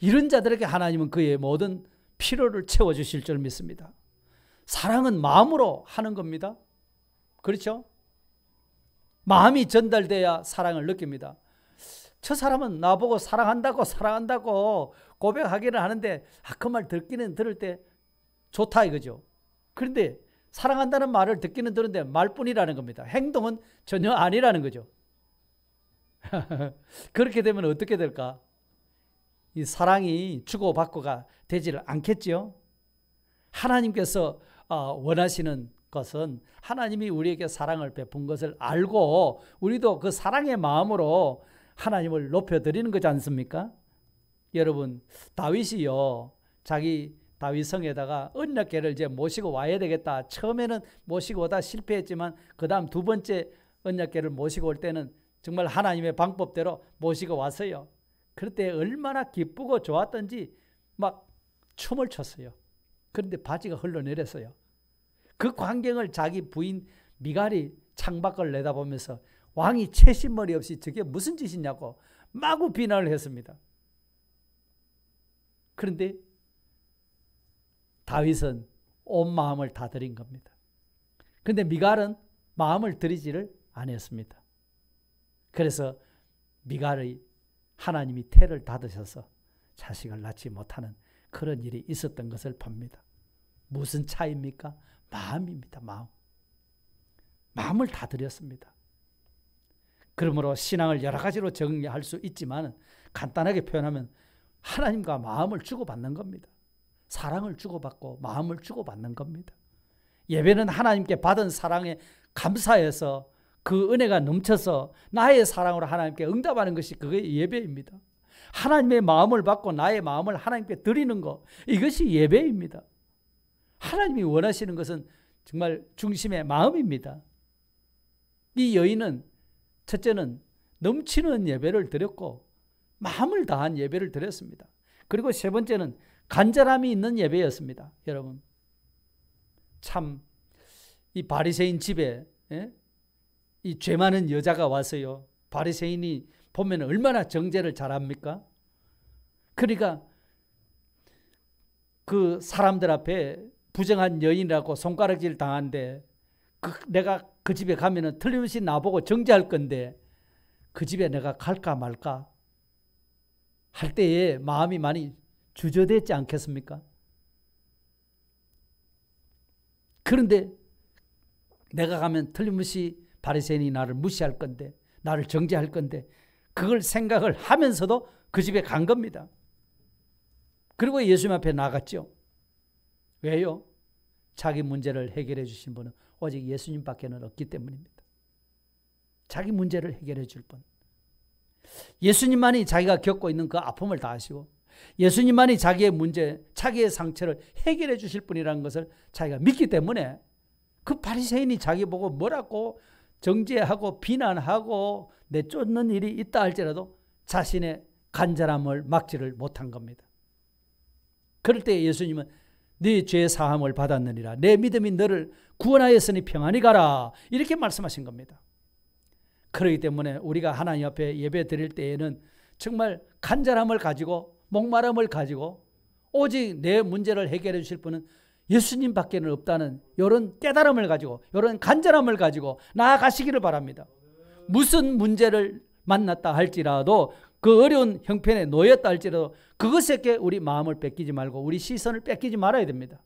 이런 자들에게 하나님은 그의 모든 필요를 채워주실 줄 믿습니다. 사랑은 마음으로 하는 겁니다. 그렇죠? 마음이 전달돼야 사랑을 느낍니다. 저 사람은 나보고 사랑한다고 고백하기는 하는데 그 말 듣기는 들을 때 좋다 이거죠. 그런데 사랑한다는 말을 듣기는 들은데 말뿐이라는 겁니다. 행동은 전혀 아니라는 거죠. 그렇게 되면 어떻게 될까? 이 사랑이 주고받고가 되지를 않겠지요. 하나님께서 원하시는 것은 하나님이 우리에게 사랑을 베푼 것을 알고 우리도 그 사랑의 마음으로 하나님을 높여드리는 거지 않습니까? 여러분, 다윗이요, 자기 다윗성에다가 언약궤를 이제 모시고 와야 되겠다. 처음에는 모시고 오다 실패했지만 그 다음 두 번째 언약궤를 모시고 올 때는 정말 하나님의 방법대로 모시고 왔어요. 그럴 때 얼마나 기쁘고 좋았던지 막 춤을 췄어요. 그런데 바지가 흘러내렸어요. 그 광경을 자기 부인 미갈이 창밖을 내다보면서 왕이 채신머리 없이 저게 무슨 짓이냐고 마구 비난을 했습니다. 그런데 다윗은 온 마음을 다 드린 겁니다. 그런데 미갈은 마음을 들이지를 않았습니다. 그래서 미갈의 하나님이 태를 닫으셔서 자식을 낳지 못하는 그런 일이 있었던 것을 봅니다. 무슨 차이입니까? 마음입니다. 마음을 다 드렸습니다. 그러므로 신앙을 여러 가지로 정리할 수 있지만 간단하게 표현하면 하나님과 마음을 주고받는 겁니다. 사랑을 주고받고 마음을 주고받는 겁니다. 예배는 하나님께 받은 사랑에 감사해서 그 은혜가 넘쳐서 나의 사랑으로 하나님께 응답하는 것이 그게 예배입니다. 하나님의 마음을 받고 나의 마음을 하나님께 드리는 것, 이것이 예배입니다. 하나님이 원하시는 것은 정말 중심의 마음입니다. 이 여인은 첫째는 넘치는 예배를 드렸고 마음을 다한 예배를 드렸습니다. 그리고 세 번째는 간절함이 있는 예배였습니다. 여러분, 참 이 바리새인 집에 이 죄 많은 여자가 와서요, 바리새인이 보면 얼마나 정죄를 잘합니까? 그러니까 그 사람들 앞에 부정한 여인이라고 손가락질 당한데 내가 그 집에 가면은 틀림없이 나보고 정죄할 건데 그 집에 내가 갈까 말까 할 때에 마음이 많이 주저됐지 않겠습니까? 그런데 내가 가면 틀림없이 바리새인이 나를 무시할 건데 나를 정죄할 건데 그걸 생각을 하면서도 그 집에 간 겁니다. 그리고 예수님 앞에 나갔죠. 왜요? 자기 문제를 해결해 주신 분은 오직 예수님밖에는 없기 때문입니다. 자기 문제를 해결해 줄 분. 예수님만이 자기가 겪고 있는 그 아픔을 다 아시고 예수님만이 자기의 문제, 자기의 상처를 해결해 주실 분이라는 것을 자기가 믿기 때문에 그 바리새인이 자기 보고 뭐라고 정죄하고 비난하고 내쫓는 일이 있다 할지라도 자신의 간절함을 막지를 못한 겁니다. 그럴 때 예수님은 네 죄 사함을 받았느니라, 내 믿음이 너를 구원하였으니 평안히 가라, 이렇게 말씀하신 겁니다. 그렇기 때문에 우리가 하나님 앞에 예배 드릴 때에는 정말 간절함을 가지고 목마름을 가지고 오직 내 문제를 해결해 주실 분은 예수님밖에는 없다는 이런 깨달음을 가지고 이런 간절함을 가지고 나아가시기를 바랍니다. 무슨 문제를 만났다 할지라도 그 어려운 형편에 놓였다 할지라도 그것에게 우리 마음을 뺏기지 말고 우리 시선을 뺏기지 말아야 됩니다.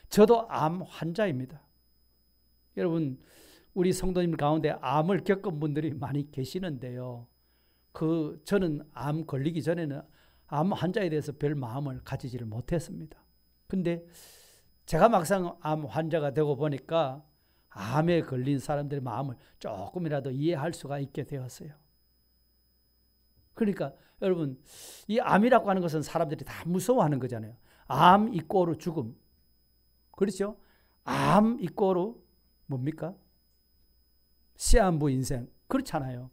저도 암 환자입니다. 여러분, 우리 성도님 가운데 암을 겪은 분들이 많이 계시는데요. 저는 암 걸리기 전에는 암 환자에 대해서 별 마음을 가지지를 못했습니다. 근데 제가 막상 암 환자가 되고 보니까 암에 걸린 사람들의 마음을 조금이라도 이해할 수가 있게 되었어요. 그러니까 여러분, 이 암이라고 하는 것은 사람들이 다 무서워하는 거잖아요. 암 이꼬르 죽음. 그렇죠? 암 이꼬르 뭡니까? 시한부 인생. 그렇잖아요.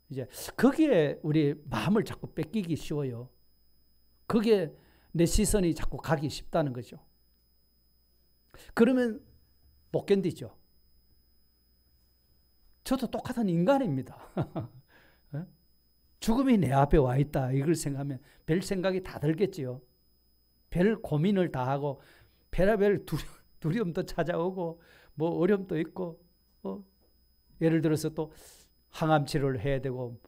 이제 거기에 우리 마음을 자꾸 뺏기기 쉬워요. 거기에 내 시선이 자꾸 가기 쉽다는 거죠. 그러면 못 견디죠. 저도 똑같은 인간입니다. 죽음이 내 앞에 와 있다, 이걸 생각하면 별 생각이 다 들겠지요. 별 고민을 다 하고 별의별 두려움도 찾아오고 뭐 어려움도 있고 예를 들어서 또 항암 치료를 해야 되고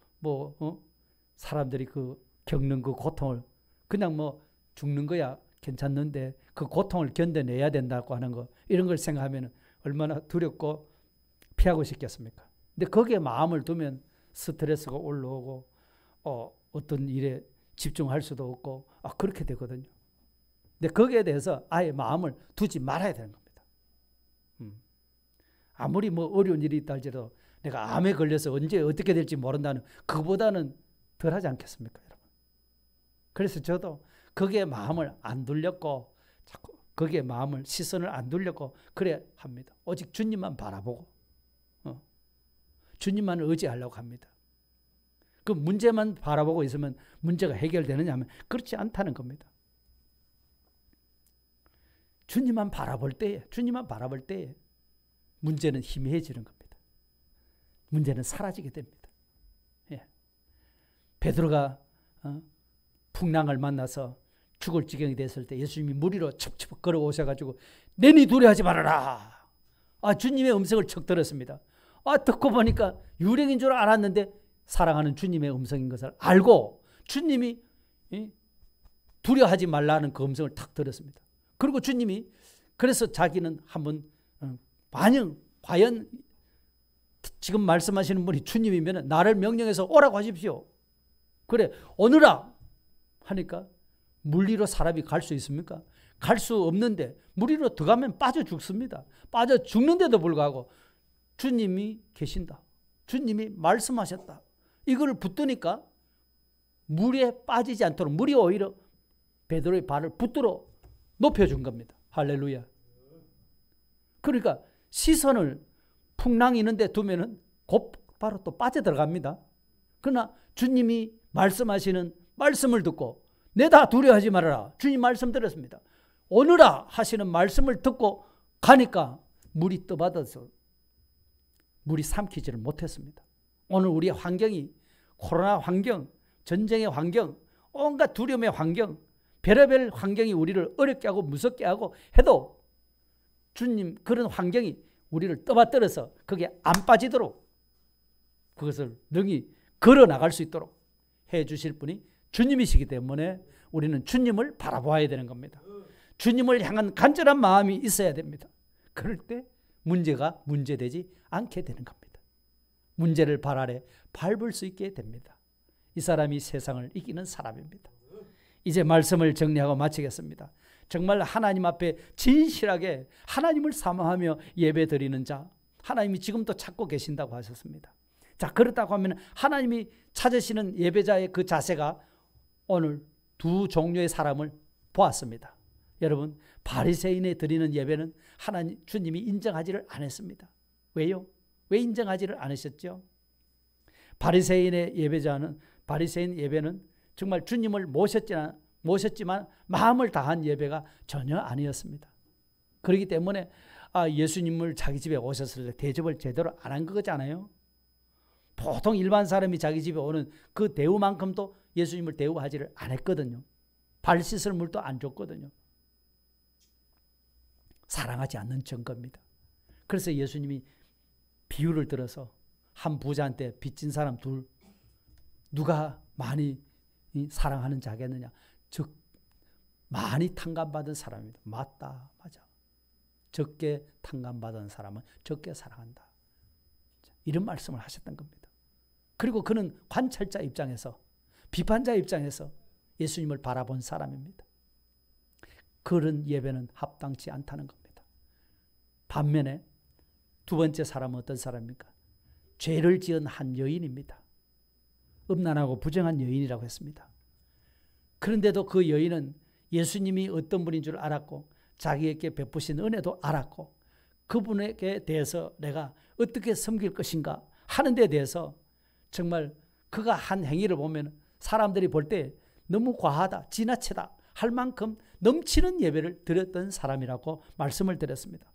사람들이 그 겪는 그 고통을 그냥 뭐 죽는 거야 괜찮는데 그 고통을 견뎌내야 된다고 하는 거, 이런 걸 생각하면 얼마나 두렵고 피하고 싶겠습니까? 근데 거기에 마음을 두면 스트레스가 올라오고 어떤 일에 집중할 수도 없고 그렇게 되거든요. 근데 거기에 대해서 아예 마음을 두지 말아야 되는 겁니다. 아무리 뭐 어려운 일이 있다 할지라도 내가 암에 걸려서 언제 어떻게 될지 모른다는, 그거보다는 덜하지 않겠습니까, 여러분? 그래서 저도 거기에 마음을 안 돌렸고, 자꾸 거기에 마음을, 시선을 안 돌렸고 그래 합니다. 오직 주님만 바라보고 주님만 의지하려고 합니다. 그 문제만 바라보고 있으면 문제가 해결되느냐 하면 그렇지 않다는 겁니다. 주님만 바라볼 때에 문제는 희미해지는 겁니다. 문제는 사라지게 됩니다. 예. 베드로가 풍랑을 만나서 죽을 지경이 됐을 때 예수님이 물 위로 첩첩 걸어오셔가지고 내니 두려워하지 말아라. 주님의 음성을 척 들었습니다. 듣고 보니까 유령인 줄 알았는데 사랑하는 주님의 음성인 것을 알고 주님이 두려워하지 말라는 그 음성을 탁 들었습니다. 그리고 주님이 그래서 자기는 한번 과연 지금 말씀하시는 분이 주님이면 나를 명령해서 오라고 하십시오. 그래 오너라 하니까 물 위로 사람이 갈 수 있습니까? 갈 수 없는데 물 위로 들어가면 빠져 죽습니다. 빠져 죽는데도 불구하고 주님이 계신다. 주님이 말씀하셨다. 이걸 붙드니까 물에 빠지지 않도록, 물이 오히려 베드로의 발을 붙들어 높여준 겁니다. 할렐루야. 그러니까 시선을 풍랑이 있는데 두면은 곧바로 또 빠져들어갑니다. 그러나 주님이 말씀하시는 말씀을 듣고 내다 두려워하지 말아라. 주님 말씀 들었습니다. 오너라 하시는 말씀을 듣고 가니까 물이 떠받아서 물이 삼키지를 못했습니다. 오늘 우리의 환경이 코로나 환경, 전쟁의 환경, 온갖 두려움의 환경, 별의별 환경이 우리를 어렵게 하고 무섭게 하고 해도 주님 그런 환경이 우리를 떠받들어서 거기에 안 빠지도록 그것을 능히 걸어 나갈 수 있도록 해 주실 분이 주님이시기 때문에 우리는 주님을 바라봐야 되는 겁니다. 주님을 향한 간절한 마음이 있어야 됩니다. 그럴 때 문제가 문제되지 않게 되는 겁니다. 문제를 발 아래 밟을 수 있게 됩니다. 이 사람이 세상을 이기는 사람입니다. 이제 말씀을 정리하고 마치겠습니다. 정말 하나님 앞에 진실하게 하나님을 사모하며 예배 드리는 자, 하나님이 지금도 찾고 계신다고 하셨습니다. 자, 그렇다고 하면 하나님이 찾으시는 예배자의 그 자세가 오늘 두 종류의 사람을 보았습니다. 여러분, 바리새인에 드리는 예배는 하나님 주님이 인정하지를 않았습니다. 왜요? 왜 인정하지를 않으셨죠? 바리새인 예배는 정말 주님을 모셨지만 마음을 다한 예배가 전혀 아니었습니다. 그렇기 때문에 예수님을 자기 집에 오셨을 때 대접을 제대로 안 한 거잖아요. 보통 일반 사람이 자기 집에 오는 그 대우만큼도 예수님을 대우하지를 않았거든요. 발 씻을 물도 안 줬거든요. 사랑하지 않는 증거입니다. 그래서 예수님이 비유를 들어서 한 부자한테 빚진 사람 둘, 누가 많이 사랑하는 자겠느냐? 즉 많이 탕감받은 사람입니다. 맞다, 맞아. 적게 탕감받은 사람은 적게 사랑한다. 이런 말씀을 하셨던 겁니다. 그리고 그는 관찰자 입장에서, 비판자 입장에서 예수님을 바라본 사람입니다. 그런 예배는 합당치 않다는 겁니다. 반면에 두 번째 사람은 어떤 사람입니까? 죄를 지은 한 여인입니다. 음란하고 부정한 여인이라고 했습니다. 그런데도 그 여인은 예수님이 어떤 분인 줄 알았고 자기에게 베푸신 은혜도 알았고 그분에게 대해서 내가 어떻게 섬길 것인가 하는 데 대해서 정말 그가 한 행위를 보면 사람들이 볼 때 너무 과하다, 지나치다 할 만큼 넘치는 예배를 드렸던 사람이라고 말씀을 드렸습니다.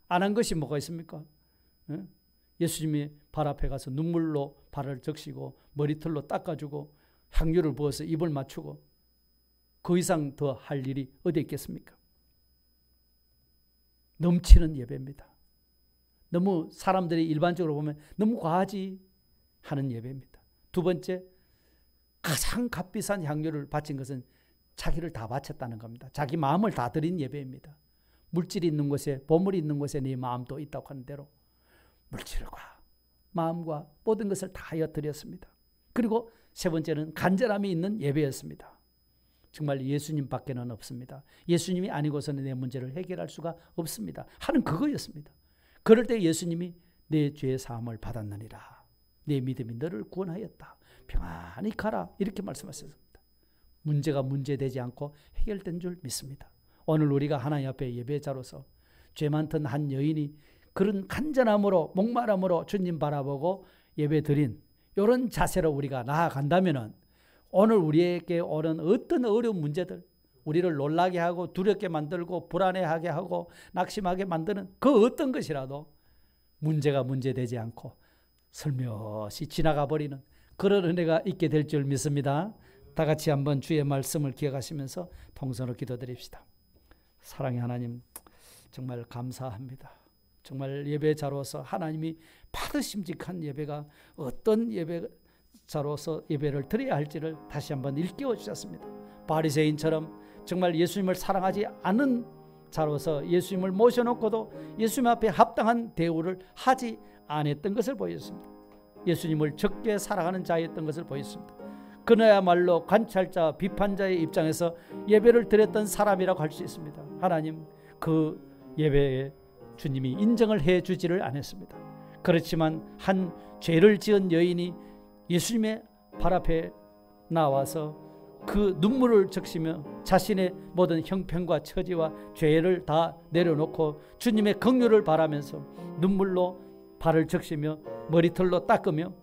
안 한 것이 뭐가 있습니까? 예수님이 발 앞에 가서 눈물로 발을 적시고 머리털로 닦아주고 향유를 부어서 입을 맞추고 그 이상 더 할 일이 어디 있겠습니까? 넘치는 예배입니다. 너무 사람들이 일반적으로 보면 너무 과하지 하는 예배입니다. 두 번째, 가장 값비싼 향유를 바친 것은 자기를 다 바쳤다는 겁니다. 자기 마음을 다 드린 예배입니다. 물질이 있는 곳에, 보물이 있는 곳에 네 마음도 있다고 하는 대로 물질과 마음과 모든 것을 다하여 드렸습니다. 그리고 세 번째는 간절함이 있는 예배였습니다. 정말 예수님 밖에는 없습니다. 예수님이 아니고서는 내 문제를 해결할 수가 없습니다 하는 그거였습니다. 그럴 때 예수님이 내 죄의 사함을 받았느니라. 내 믿음이 너를 구원하였다. 평안히 가라. 이렇게 말씀하셨습니다. 문제가 문제되지 않고 해결된 줄 믿습니다. 오늘 우리가 하나님 앞에 예배자로서 죄 많던 한 여인이 그런 간절함으로 목마름으로 주님 바라보고 예배 드린 이런 자세로 우리가 나아간다면 오늘 우리에게 오는 어떤 어려운 문제들, 우리를 놀라게 하고 두렵게 만들고 불안해하게 하고 낙심하게 만드는 그 어떤 것이라도 문제가 문제되지 않고 슬며시 지나가 버리는 그런 은혜가 있게 될 줄 믿습니다. 다 같이 한번 주의 말씀을 기억하시면서 통성으로 기도드립시다. 사랑의 하나님, 정말 감사합니다. 정말 예배자로서 하나님이 받으심직한 예배가 어떤 예배자로서 예배를 드려야 할지를 다시 한번 일깨워 주셨습니다. 바리새인처럼 정말 예수님을 사랑하지 않은 자로서 예수님을 모셔놓고도 예수님 앞에 합당한 대우를 하지 않았던 것을 보였습니다. 예수님을 적게 사랑하는 자였던 것을 보였습니다. 그나야말로 관찰자, 비판자의 입장에서 예배를 드렸던 사람이라고 할 수 있습니다. 하나님, 그 예배에 주님이 인정을 해주지를 않았습니다. 그렇지만 한 죄를 지은 여인이 예수님의 발 앞에 나와서 그 눈물을 적시며 자신의 모든 형편과 처지와 죄를 다 내려놓고 주님의 긍휼을 바라면서 눈물로 발을 적시며 머리털로 닦으며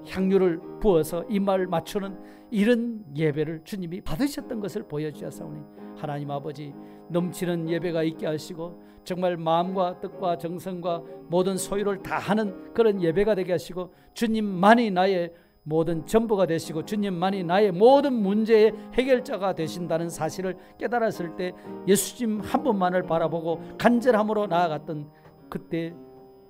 향유를 부어서 이마를 맞추는 이런 예배를 주님이 받으셨던 것을 보여주셨사오니 하나님 아버지, 넘치는 예배가 있게 하시고 정말 마음과 뜻과 정성과 모든 소유를 다하는 그런 예배가 되게 하시고 주님만이 나의 모든 전부가 되시고 주님만이 나의 모든 문제의 해결자가 되신다는 사실을 깨달았을 때 예수님 한 분만을 바라보고 간절함으로 나아갔던 그때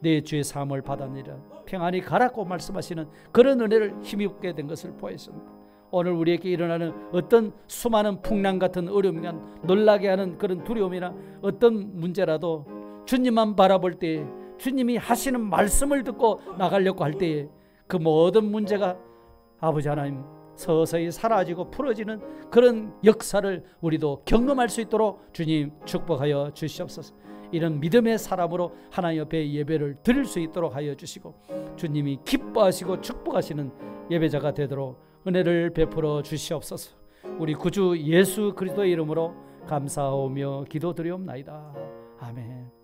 내 죄의 사함을 받았느니라. 평안히 가라고 말씀하시는 그런 은혜를 힘입게 된 것을 보였습니다. 오늘 우리에게 일어나는 어떤 수많은 풍랑 같은 어려움이나 놀라게 하는 그런 두려움이나 어떤 문제라도 주님만 바라볼 때에, 주님이 하시는 말씀을 듣고 나가려고 할 때에 그 모든 문제가 아버지 하나님 서서히 사라지고 풀어지는 그런 역사를 우리도 경험할 수 있도록 주님 축복하여 주시옵소서. 이런 믿음의 사람으로 하나님 옆에 예배를 드릴 수 있도록 하여 주시고 주님이 기뻐하시고 축복하시는 예배자가 되도록 은혜를 베풀어 주시옵소서. 우리 구주 예수 그리스도의 이름으로 감사하며 기도드리옵나이다. 아멘.